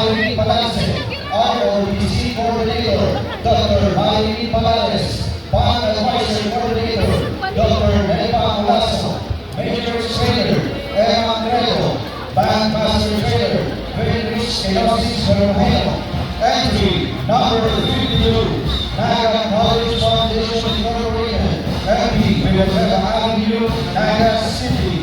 Valerie Palance, ROTC Coordinator, Dr. Valerie Palales, Band Advisory Coordinator, Dr. Neva Olaso, Major Trainer, Emma Greco, Band Master Trainer, Frederick Elosis Bermejo. Entry number 52, Naga College Foundation Incorporated, MP, Villanueva Avenue, Naga City.